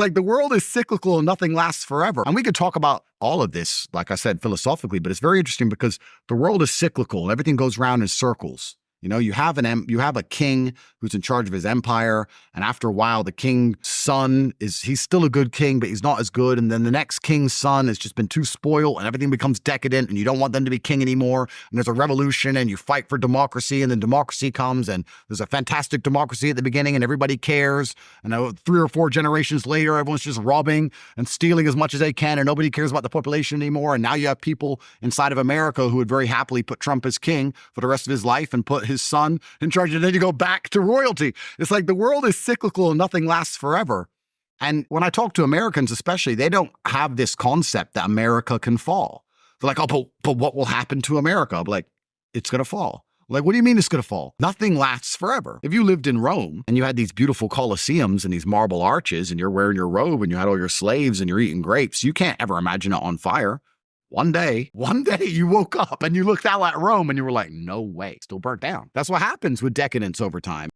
like the world is cyclical and nothing lasts forever. And we could talk about all of this, like I said, philosophically, but it's very interesting because the world is cyclical and everything goes round in circles. You have a king who's in charge of his empire, and after a while, the king's son he's still a good king, but he's not as good. And then the next king's son has just been too spoiled, and everything becomes decadent, and you don't want them to be king anymore. And there's a revolution, and you fight for democracy, and then democracy comes, and there's a fantastic democracy at the beginning, and everybody cares. And 3 or 4 generations later, everyone's just robbing and stealing as much as they can, and nobody cares about the population anymore. And now you have people inside of America who would very happily put Trump as king for the rest of his life and put his son in charge, and then you go back to royalty. It's like the world is cyclical and nothing lasts forever. And when I talk to Americans especially, they don't have this concept that America can fall. They're like, oh, but what will happen to America? I'm like, it's going to fall. Like, what do you mean it's going to fall? Nothing lasts forever. If you lived in Rome and you had these beautiful Colosseums and these marble arches and you're wearing your robe and you had all your slaves and you're eating grapes, you can't ever imagine it on fire. One day you woke up and you looked out at Rome and you were like, no way, still burnt down. That's what happens with decadence over time.